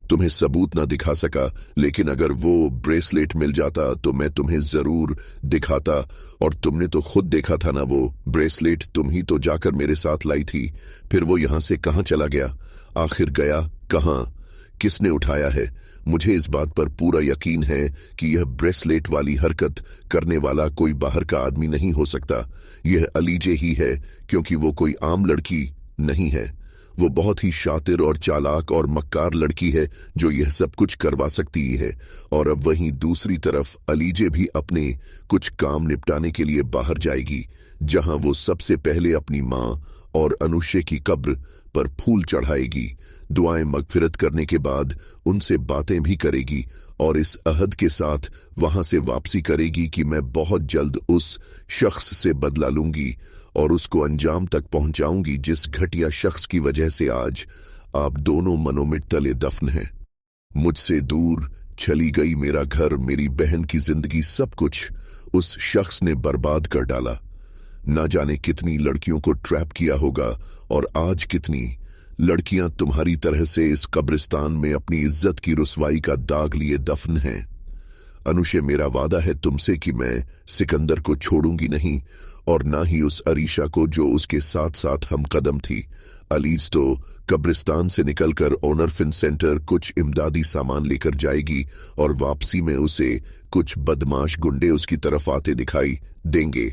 तुम्हें सबूत ना दिखा सका, लेकिन अगर वो ब्रेसलेट मिल जाता तो मैं तुम्हें जरूर दिखाता। और तुमने तो खुद देखा था ना, वो ब्रेसलेट तुम ही तो जाकर मेरे साथ लाई थी। फिर वो यहां से कहां चला गया? आखिर गया कहां? किसने उठाया है? मुझे इस बात पर पूरा यकीन है कि यह ब्रेसलेट वाली हरकत करने वाला कोई बाहर का आदमी नहीं हो सकता। यह अलीजे ही है, क्योंकि वो कोई आम लड़की नहीं है। वो बहुत ही शातिर और चालाक और मक्कार लड़की है जो यह सब कुछ करवा सकती है। और अब वहीं दूसरी तरफ अलीजे भी अपने कुछ काम निपटाने के लिए बाहर जाएगी, जहां वो सबसे पहले अपनी मां और अनुषे की कब्र पर फूल चढ़ाएगी, दुआएं मगफिरत करने के बाद उनसे बातें भी करेगी और इस अहद के साथ वहां से वापसी करेगी कि मैं बहुत जल्द उस शख्स से बदला लूंगी और उसको अंजाम तक पहुंचाऊंगी जिस घटिया शख्स की वजह से आज आप दोनों मनोमिट तले दफन हैं। मुझसे दूर चली गई मेरा घर, मेरी बहन की जिंदगी, सब कुछ उस शख्स ने बर्बाद कर डाला। ना जाने कितनी लड़कियों को ट्रैप किया होगा और आज कितनी लड़कियां तुम्हारी तरह से इस कब्रिस्तान में अपनी इज्जत की रुसवाई का दाग लिए दफन हैं। अनुषे, मेरा वादा है तुमसे कि मैं सिकंदर को छोड़ूंगी नहीं, और ना ही उस अरीशा को जो उसके साथ साथ हम कदम थी। अलीज तो कब्रिस्तान से निकलकर ओनरफिन सेंटर कुछ इमदादी सामान लेकर जाएगी और वापसी में उसे कुछ बदमाश गुंडे उसकी तरफ आते दिखाई देंगे।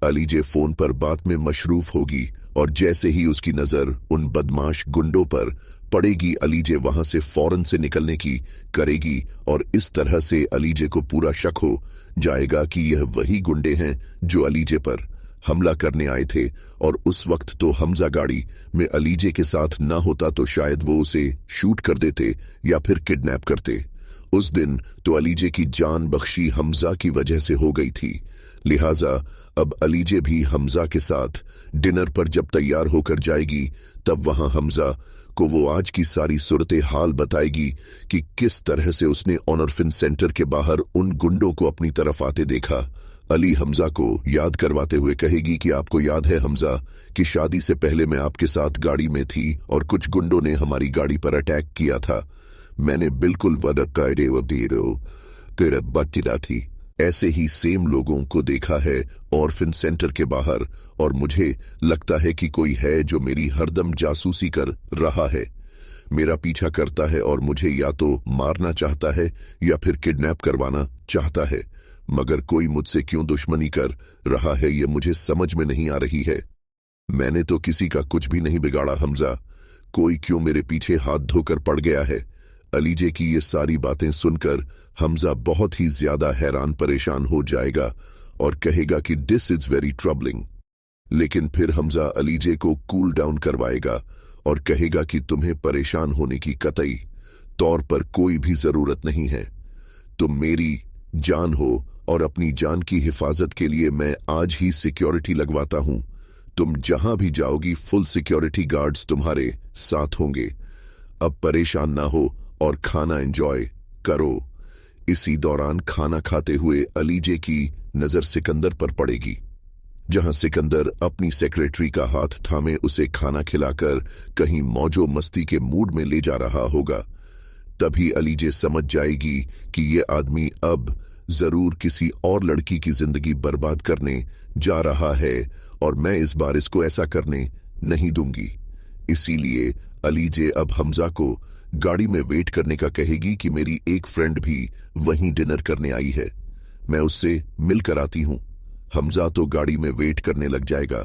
अलीजे फोन पर बात में मशरूफ होगी और जैसे ही उसकी नजर उन बदमाश गुंडों पर पड़ेगी, अलीजे वहां से फौरन से निकलने की करेगी और इस तरह से अलीजे को पूरा शक हो जाएगा कि यह वही गुंडे हैं जो अलीजे पर हमला करने आए थे। और उस वक्त तो हमजा गाड़ी में अलीजे के साथ ना होता तो शायद वो उसे शूट कर देते या फिर किडनैप करते। उस दिन तो अलीजे की जान बख्शी हमजा की वजह से हो गई थी, लिहाजा अब अलीजे भी हमजा के साथ डिनर पर जब तैयार होकर जाएगी तब वहां हमजा को वो आज की सारी सूरत हाल बताएगी कि किस तरह से उसने ओनरफिन सेंटर के बाहर उन गुंडों को अपनी तरफ आते देखा। अली हमजा को याद करवाते हुए कहेगी कि आपको याद है हमजा कि शादी से पहले मैं आपके साथ गाड़ी में थी और कुछ गुंडों ने हमारी गाड़ी पर अटैक किया था। मैंने बिल्कुल बच्चिदा थी ऐसे ही सेम लोगों को देखा है ऑर्फिन सेंटर के बाहर, और मुझे लगता है कि कोई है जो मेरी हरदम जासूसी कर रहा है, मेरा पीछा करता है और मुझे या तो मारना चाहता है या फिर किडनैप करवाना चाहता है। मगर कोई मुझसे क्यों दुश्मनी कर रहा है ये मुझे समझ में नहीं आ रही है। मैंने तो किसी का कुछ भी नहीं बिगाड़ा हमजा, कोई क्यों मेरे पीछे हाथ धोकर पड़ गया है। अलीजे की ये सारी बातें सुनकर हमजा बहुत ही ज्यादा हैरान परेशान हो जाएगा और कहेगा कि दिस इज वेरी ट्रबलिंग। लेकिन फिर हमजा अलीजे को कूल डाउन करवाएगा और कहेगा कि तुम्हें परेशान होने की कतई तौर पर कोई भी जरूरत नहीं है। तुम मेरी जान हो और अपनी जान की हिफाजत के लिए मैं आज ही सिक्योरिटी लगवाता हूं। तुम जहां भी जाओगी फुल सिक्योरिटी गार्ड्स तुम्हारे साथ होंगे। अब परेशान ना हो और खाना एंजॉय करो। इसी दौरान खाना खाते हुए अलीजे की नजर सिकंदर पर पड़ेगी, जहां सिकंदर अपनी सेक्रेटरी का हाथ थामे उसे खाना खिलाकर कहीं मौजो मस्ती के मूड में ले जा रहा होगा। तभी अलीजे समझ जाएगी कि यह आदमी अब जरूर किसी और लड़की की जिंदगी बर्बाद करने जा रहा है और मैं इस बार इसको ऐसा करने नहीं दूंगी। इसीलिए अलीजे अब हमजा को गाड़ी में वेट करने का कहेगी कि मेरी एक फ्रेंड भी वहीं डिनर करने आई है, मैं उससे मिलकर आती हूं। हमजा तो गाड़ी में वेट करने लग जाएगा,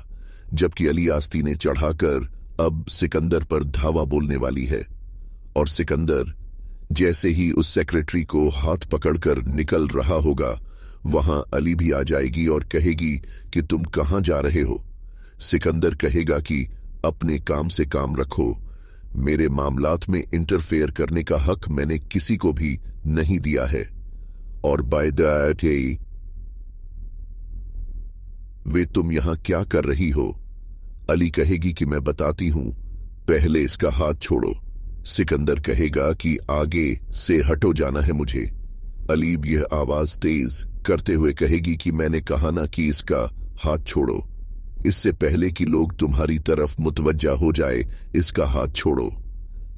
जबकि अली आस्तीने चढ़ाकर अब सिकंदर पर धावा बोलने वाली है। और सिकंदर जैसे ही उस सेक्रेटरी को हाथ पकड़कर निकल रहा होगा, वहां अली भी आ जाएगी और कहेगी कि तुम कहां जा रहे हो। सिकंदर कहेगा कि अपने काम से काम रखो, मेरे मामलात में इंटरफेयर करने का हक मैंने किसी को भी नहीं दिया है। और बाय द वे, वे तुम यहां क्या कर रही हो? अली कहेगी कि मैं बताती हूं, पहले इसका हाथ छोड़ो। सिकंदर कहेगा कि आगे से हटो जाना है मुझे। अलीब यह आवाज तेज करते हुए कहेगी कि मैंने कहा ना कि इसका हाथ छोड़ो, इससे पहले कि लोग तुम्हारी तरफ मुतवज्जा हो जाए, इसका हाथ छोड़ो।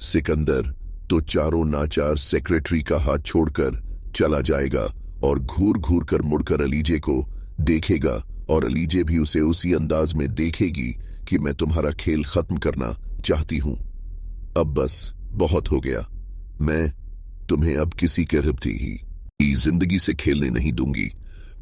सिकंदर तो चारों नाचार सेक्रेटरी का हाथ छोड़कर चला जाएगा और घूर घूर कर मुड़कर अलीजे को देखेगा और अलीजे भी उसे उसी अंदाज में देखेगी कि मैं तुम्हारा खेल खत्म करना चाहती हूं। अब बस बहुत हो गया, मैं तुम्हें अब किसी गिरफ्ती ही जिंदगी से खेलने नहीं दूंगी।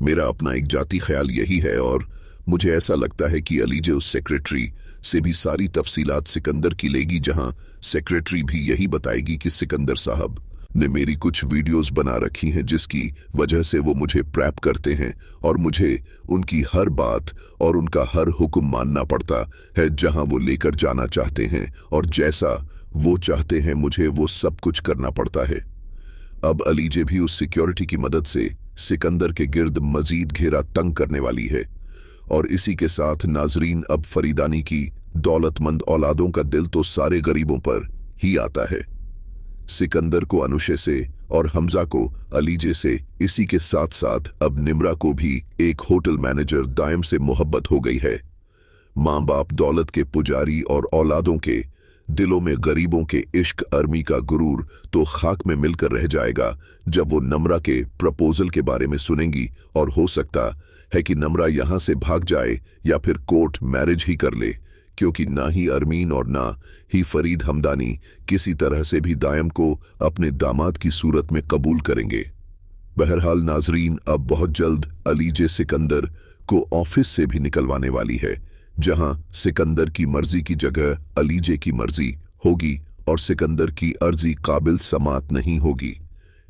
मेरा अपना एक जाती ख्याल यही है और मुझे ऐसा लगता है कि अलीजे उस सेक्रेटरी से भी सारी तफसीलात सिकंदर की लेगी, जहां सेक्रेटरी भी यही बताएगी कि सिकंदर साहब ने मेरी कुछ वीडियोस बना रखी हैं जिसकी वजह से वो मुझे प्रैप करते हैं और मुझे उनकी हर बात और उनका हर हुक्म मानना पड़ता है जहां वो लेकर जाना चाहते हैं और जैसा वो चाहते हैं मुझे वो सब कुछ करना पड़ता है। अब अलीजे भी उस सिक्योरिटी की मदद से सिकंदर के गिर्द मजीद घेरा तंग करने वाली है और इसी के साथ नाजरीन अब फरीदानी की दौलतमंद औलादों का दिल तो सारे गरीबों पर ही आता है। सिकंदर को अनुशे से और हमजा को अलीजे से, इसी के साथ साथ अब निम्रा को भी एक होटल मैनेजर दायम से मोहब्बत हो गई है। माँ बाप दौलत के पुजारी और औलादों के दिलों में गरीबों के इश्क अर्मी का गुरूर तो खाक में मिलकर रह जाएगा जब वो नम्रा के प्रपोजल के बारे में सुनेंगी और हो सकता है कि नम्रा यहां से भाग जाए या फिर कोर्ट मैरिज ही कर ले, क्योंकि ना ही अरमीन और ना ही फरीद हमदानी किसी तरह से भी दायम को अपने दामाद की सूरत में कबूल करेंगे। बहरहाल नाजरीन, अब बहुत जल्द अलीजे सिकंदर को ऑफिस से भी निकलवाने वाली है, जहां सिकंदर की मर्जी की जगह अलीजे की मर्जी होगी और सिकंदर की अर्जी काबिल समात नहीं होगी।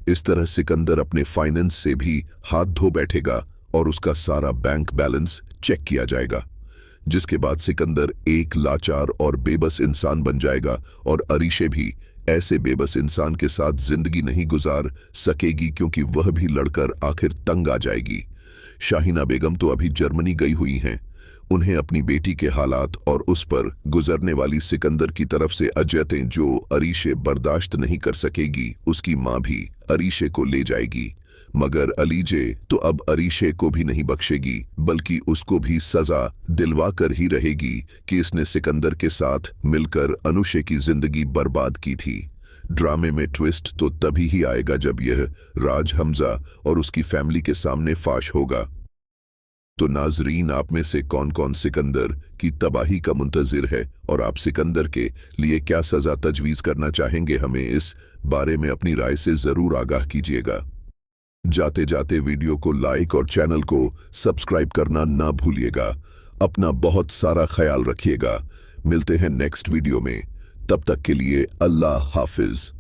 इस तरह सिकंदर अपने फाइनेंस से भी हाथ धो बैठेगा और उसका सारा बैंक बैलेंस चेक किया जाएगा, जिसके बाद सिकंदर एक लाचार और बेबस इंसान बन जाएगा और अरीशे भी ऐसे बेबस इंसान के साथ जिंदगी नहीं गुजार सकेगी, क्योंकि वह भी लड़कर आखिर तंग आ जाएगी। शाहीना बेगम तो अभी जर्मनी गई हुई हैं। उन्हें अपनी बेटी के हालात और उस पर गुजरने वाली सिकंदर की तरफ से अजयतें जो अरीशे बर्दाश्त नहीं कर सकेगी, उसकी माँ भी अरीशे को ले जाएगी। मगर अलीजे तो अब अरीशे को भी नहीं बख्शेगी, बल्कि उसको भी सजा दिलवा कर ही रहेगी कि इसने सिकंदर के साथ मिलकर अनुशे की जिंदगी बर्बाद की थी। ड्रामे में ट्विस्ट तो तभी ही आएगा जब यह राज हमजा और उसकी फैमिली के सामने फाश होगा। तो नाजरीन, आप में से कौन कौन सिकंदर की तबाही का मुंतजिर है और आप सिकंदर के लिए क्या सजा तजवीज़ करना चाहेंगे, हमें इस बारे में अपनी राय से ज़रूर आगाह कीजिएगा। जाते जाते वीडियो को लाइक और चैनल को सब्सक्राइब करना ना भूलिएगा। अपना बहुत सारा ख्याल रखिएगा। मिलते हैं नेक्स्ट वीडियो में, तब तक के लिए अल्लाह हाफिज।